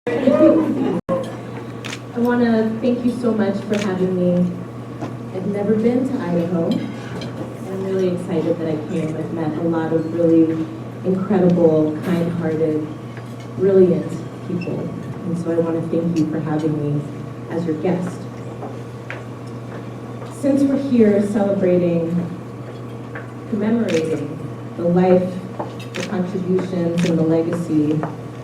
I want to thank you so much for having me. I've never been to Idaho, and I'm really excited that I came. I've met a lot of really incredible, kind-hearted, brilliant people, and so I want to thank you for having me as your guest. Since we're here celebrating, commemorating the life, the contributions, and the legacy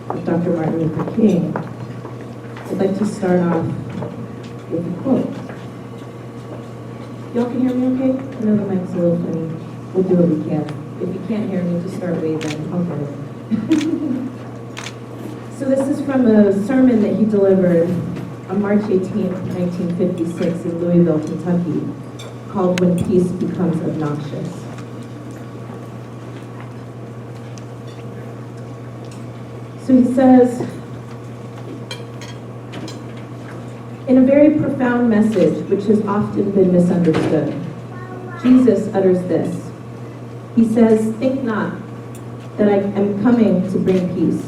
of Dr. Martin Luther King, I'd like to start off with a quote. Y'all can hear me okay? I know the mic's a little funny. We'll do what we can. If you can't hear me, just start waving. I'll get it. So this is from a sermon that he delivered on March 18th, 1956 in Louisville, Kentucky, called When Peace Becomes Obnoxious. So he says, in a very profound message which has often been misunderstood, Jesus utters this. He says, "Think not that I am coming to bring peace.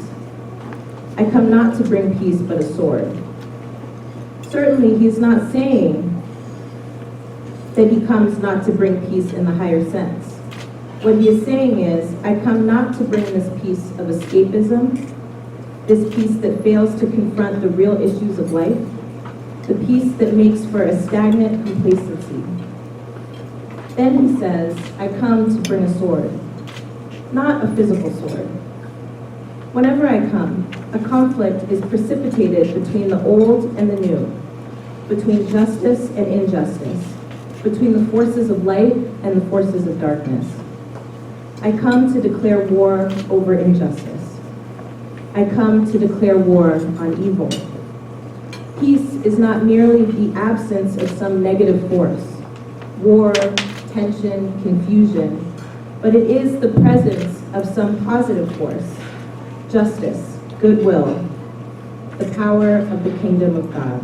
I come not to bring peace but a sword." Certainly he's not saying that he comes not to bring peace in the higher sense. What he is saying is, I come not to bring this peace of escapism, this peace that fails to confront the real issues of life, the peace that makes for a stagnant complacency. Then he says, I come to bring a sword, not a physical sword. Whenever I come, a conflict is precipitated between the old and the new, between justice and injustice, between the forces of light and the forces of darkness. I come to declare war over injustice. I come to declare war on evil. Peace is not merely the absence of some negative force, war, tension, confusion, but it is the presence of some positive force, justice, goodwill, the power of the kingdom of God.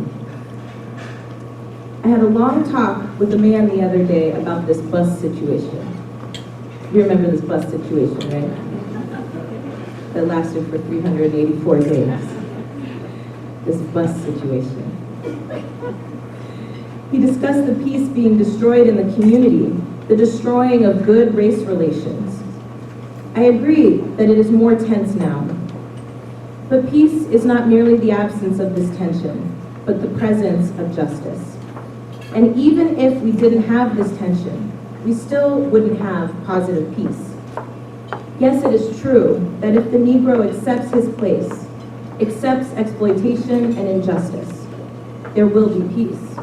I had a long talk with a man the other day about this bus situation. You remember this bus situation, right? That lasted for 384 days. This bus situation. He discussed the peace being destroyed in the community, the destroying of good race relations. I agree that it is more tense now. But peace is not merely the absence of this tension, but the presence of justice. And even if we didn't have this tension, we still wouldn't have positive peace. Yes, it is true that if the Negro accepts his place, accepts exploitation and injustice, there will be peace.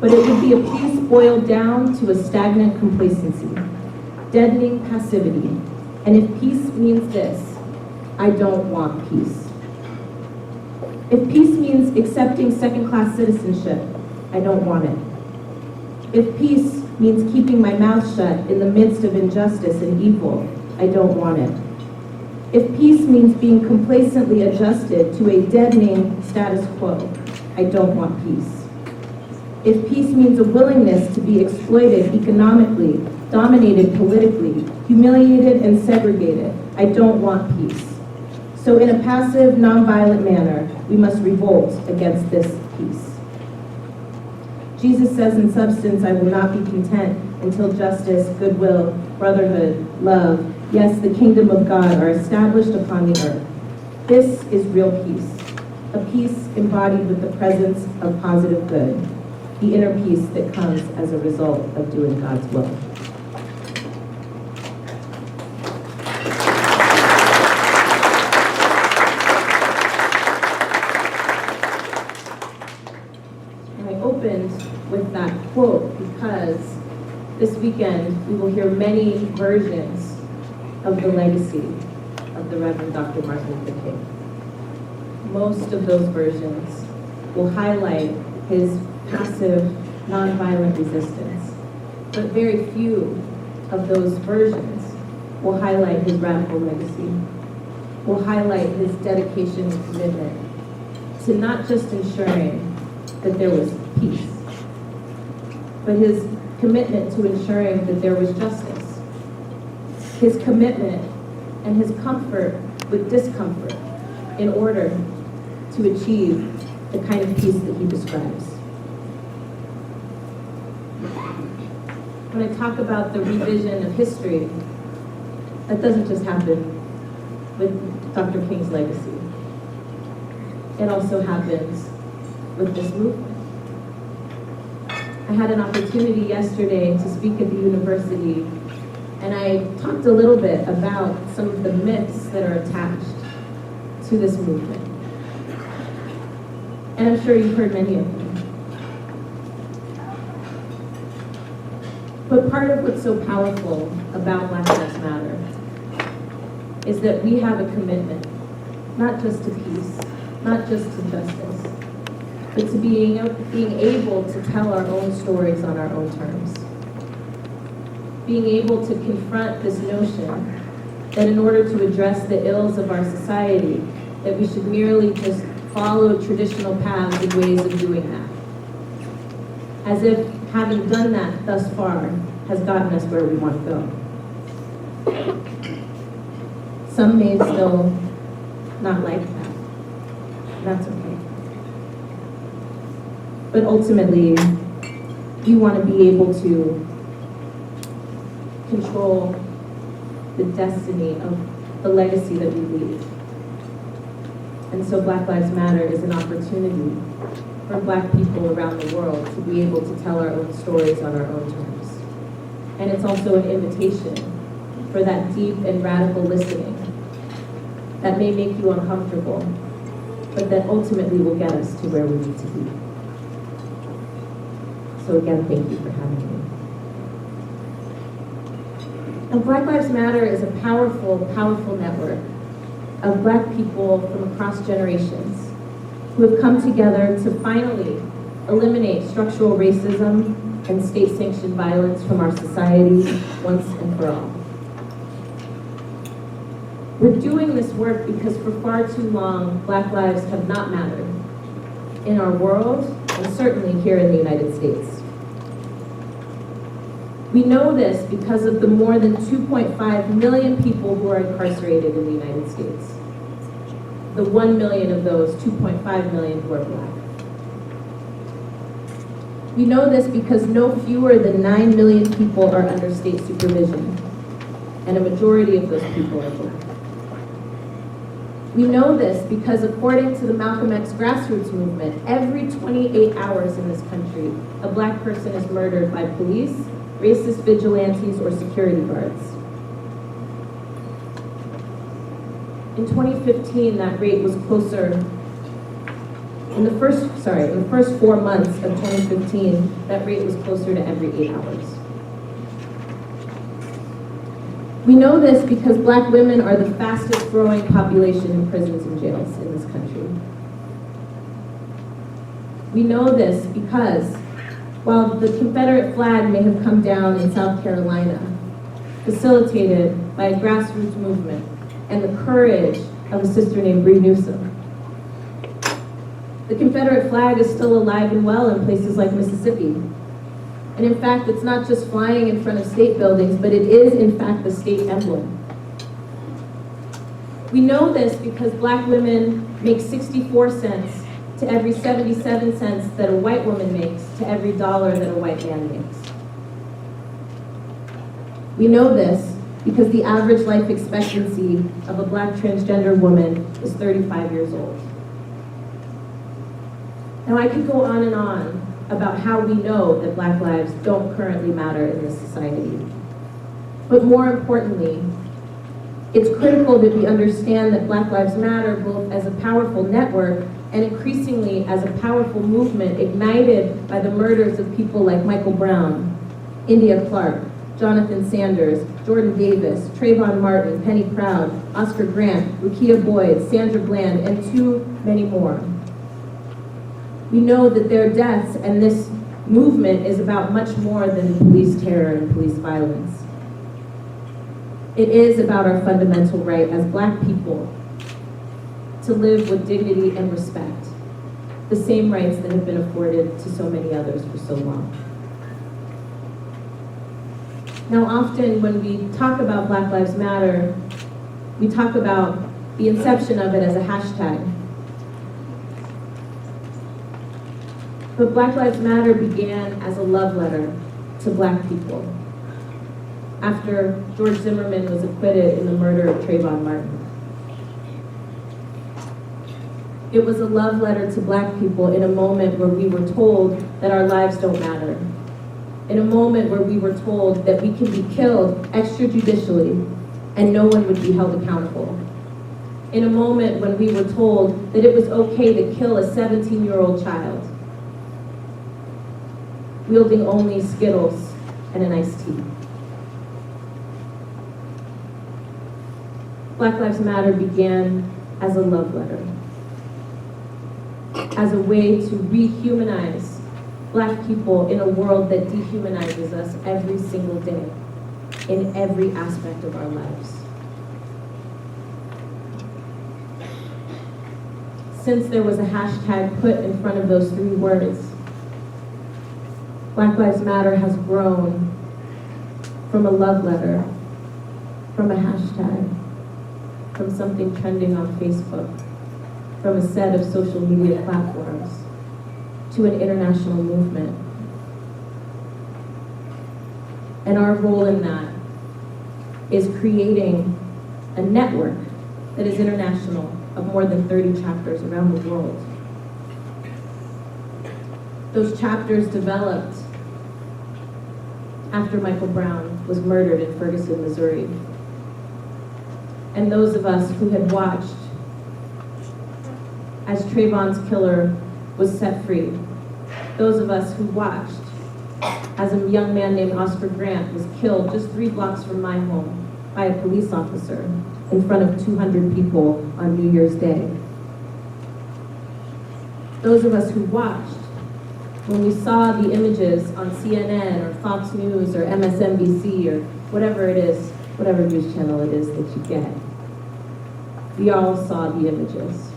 But it would be a peace boiled down to a stagnant complacency, deadening passivity. And if peace means this, I don't want peace. If peace means accepting second-class citizenship, I don't want it. If peace means keeping my mouth shut in the midst of injustice and evil, I don't want it. If peace means being complacently adjusted to a deadening status quo, I don't want peace. If peace means a willingness to be exploited economically, dominated politically, humiliated and segregated, I don't want peace. So in a passive, nonviolent manner, we must revolt against this peace. Jesus says in substance, I will not be content until justice, goodwill, brotherhood, love, yes, the kingdom of God are established upon the earth. This is real peace, a peace embodied with the presence of positive good, the inner peace that comes as a result of doing God's will. And I opened with that quote because this weekend we will hear many versions of the legacy of the Reverend Dr. Martin Luther King. Most of those versions will highlight his passive, nonviolent resistance, but very few of those versions will highlight his radical legacy, will highlight his dedication and commitment to not just ensuring that there was peace, but his commitment to ensuring that there was justice, his commitment and his comfort with discomfort in order to achieve the kind of peace that he describes. When I talk about the revision of history, that doesn't just happen with Dr. King's legacy. It also happens with this movement. I had an opportunity yesterday to speak at the university, and I talked a little bit about some of the myths that are attached to this movement. And I'm sure you've heard many of them. But part of what's so powerful about Black Lives Matter is that we have a commitment, not just to peace, not just to justice, but to being able to tell our own stories on our own terms. Being able to confront this notion that in order to address the ills of our society, that we should merely just follow traditional paths and ways of doing that. As if having done that thus far has gotten us where we want to go. Some may still not like that. That's okay. But ultimately, we want to be able to control the destiny of the legacy that we leave. And so Black Lives Matter is an opportunity for Black people around the world to be able to tell our own stories on our own terms. And it's also an invitation for that deep and radical listening that may make you uncomfortable, but that ultimately will get us to where we need to be. So again, thank you for having me. And Black Lives Matter is a powerful, powerful network of Black people from across generations who have come together to finally eliminate structural racism and state-sanctioned violence from our society once and for all. We're doing this work because for far too long, Black lives have not mattered in our world and certainly here in the United States. We know this because of the more than 2.5 million people who are incarcerated in the United States. The 1 million of those, 2.5 million who are Black. We know this because no fewer than 9 million people are under state supervision, and a majority of those people are Black. We know this because according to the Malcolm X grassroots movement, every 28 hours in this country, a Black person is murdered by police, racist vigilantes, or security guards. In 2015, that rate was closer, in the first 4 months of 2015, that rate was closer to every 8 hours. We know this because Black women are the fastest growing population in prisons and jails in this country. We know this because while the Confederate flag may have come down in South Carolina, facilitated by a grassroots movement and the courage of a sister named Bree Newsom, the Confederate flag is still alive and well in places like Mississippi. And in fact, it's not just flying in front of state buildings, but it is in fact the state emblem. We know this because Black women make 64 cents to every 77 cents that a white woman makes to every dollar that a white man makes. We know this because the average life expectancy of a Black transgender woman is 35 years old. Now I could go on and on about how we know that Black lives don't currently matter in this society. But more importantly, it's critical that we understand that Black Lives Matter both as a powerful network and increasingly as a powerful movement ignited by the murders of people like Michael Brown, India Clark, Jonathan Sanders, Jordan Davis, Trayvon Martin, Penny Proud, Oscar Grant, Rukia Boyd, Sandra Bland, and too many more. We know that their deaths and this movement is about much more than police terror and police violence. It is about our fundamental right as Black people to live with dignity and respect, the same rights that have been afforded to so many others for so long. Now, often when we talk about Black Lives Matter, we talk about the inception of it as a hashtag. But Black Lives Matter began as a love letter to Black people after George Zimmerman was acquitted in the murder of Trayvon Martin. It was a love letter to Black people in a moment where we were told that our lives don't matter. In a moment where we were told that we can be killed extrajudicially and no one would be held accountable. In a moment when we were told that it was okay to kill a 17-year-old child, wielding only Skittles and an iced tea. Black Lives Matter began as a love letter, as a way to rehumanize Black people in a world that dehumanizes us every single day, in every aspect of our lives. Since there was a hashtag put in front of those three words, Black Lives Matter has grown from a love letter, from a hashtag, from something trending on Facebook, from a set of social media platforms, to an international movement. And our role in that is creating a network that is international of more than 30 chapters around the world. Those chapters developed after Michael Brown was murdered in Ferguson, Missouri. And those of us who had watched as Trayvon's killer was set free, those of us who watched as a young man named Oscar Grant was killed just 3 blocks from my home by a police officer in front of 200 people on New Year's Day. Those of us who watched when we saw the images on CNN or Fox News or MSNBC or whatever it is, whatever news channel it is that you get. We all saw the images.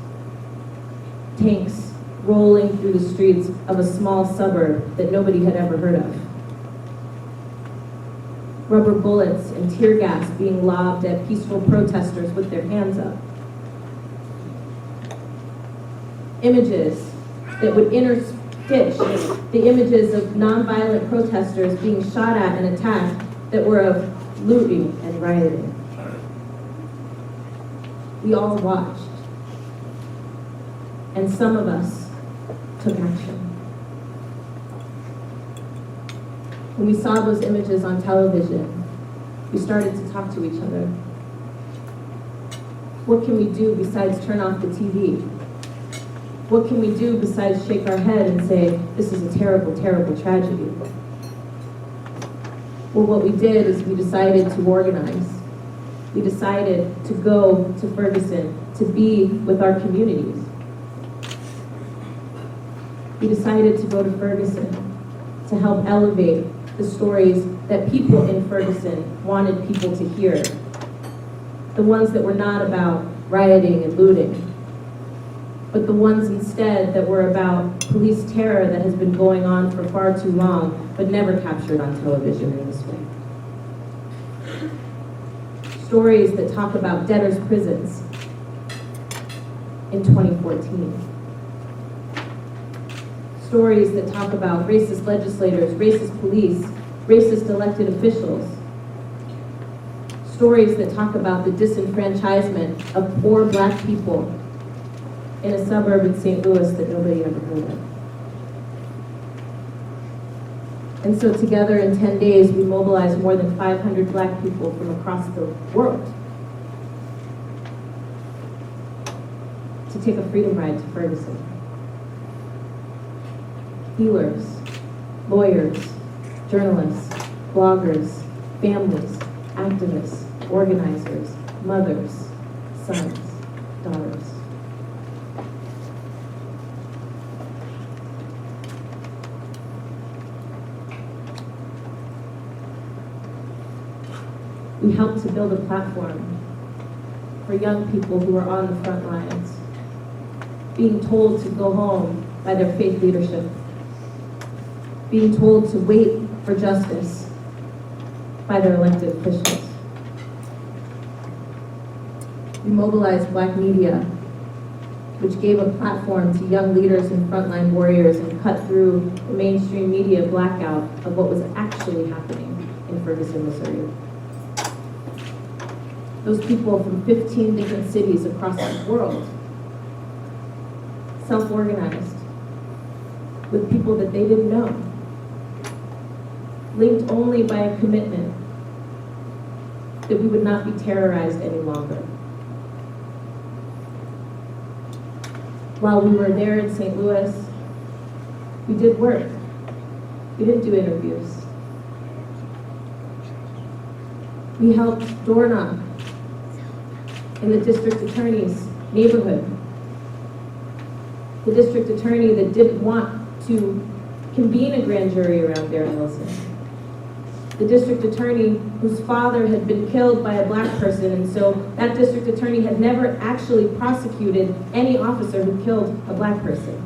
Tanks rolling through the streets of a small suburb that nobody had ever heard of. Rubber bullets and tear gas being lobbed at peaceful protesters with their hands up. Images that would interstitch the images of nonviolent protesters being shot at and attacked that were of looting and rioting. We all watched, and some of us took action. When we saw those images on television, we started to talk to each other. What can we do besides turn off the TV? What can we do besides shake our head and say, this is a terrible, terrible tragedy? Well, what we did is we decided to organize. We decided to go to Ferguson, to be with our communities. We decided to go to Ferguson to help elevate the stories that people in Ferguson wanted people to hear. The ones that were not about rioting and looting, but the ones instead that were about police terror that has been going on for far too long, but never captured on television in this way. Stories that talk about debtors' prisons in 2014. Stories that talk about racist legislators, racist police, racist elected officials. Stories that talk about the disenfranchisement of poor Black people in a suburb in St. Louis that nobody ever heard of. And so together in 10 days, we mobilized more than 500 Black people from across the world to take a freedom ride to Ferguson. Healers, lawyers, journalists, bloggers, families, activists, organizers, mothers, sons, daughters. We helped to build a platform for young people who are on the front lines, being told to go home by their faith leadership, being told to wait for justice by their elected officials. We mobilized Black media which gave a platform to young leaders and frontline warriors and cut through the mainstream media blackout of what was actually happening in Ferguson, Missouri. Those people from 15 different cities across the world self-organized with people that they didn't know, linked only by a commitment that we would not be terrorized any longer. While we were there in St. Louis, we did work. We didn't do interviews. We helped door knock in the district attorney's neighborhood. The district attorney that didn't want to convene a grand jury around Darren Wilson. The district attorney whose father had been killed by a black person, and so that district attorney had never actually prosecuted any officer who killed a black person.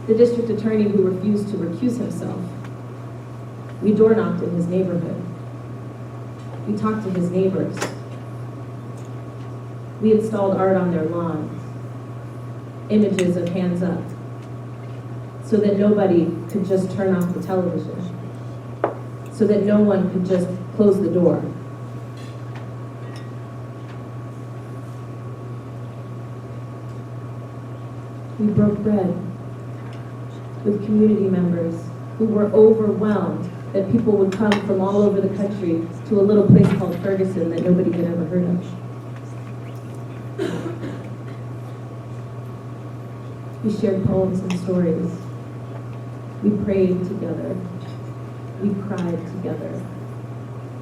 The district attorney who refused to recuse himself. We door knocked in his neighborhood. We talked to his neighbors. We installed art on their lawns, images of hands up, so that nobody could just turn off the television, so that no one could just close the door. We broke bread with community members who were overwhelmed that people would come from all over the country to a little place called Ferguson that nobody had ever heard of. We shared poems and stories. We prayed together. We cried together.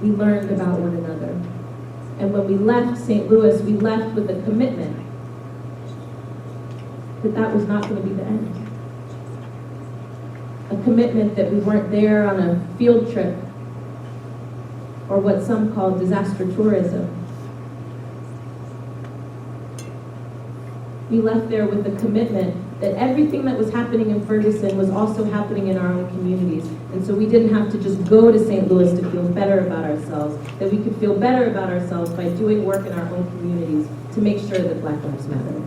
We learned about one another. And when we left St. Louis, we left with a commitment that that was not going to be the end. A commitment that we weren't there on a field trip or what some call disaster tourism. We left there with a commitment that everything that was happening in Ferguson was also happening in our own communities. And so we didn't have to just go to St. Louis to feel better about ourselves, that we could feel better about ourselves by doing work in our own communities to make sure that Black Lives Matter.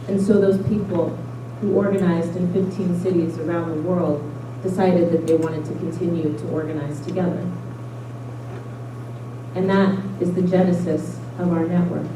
And so those people who organized in 15 cities around the world decided that they wanted to continue to organize together. And that is the genesis of our network.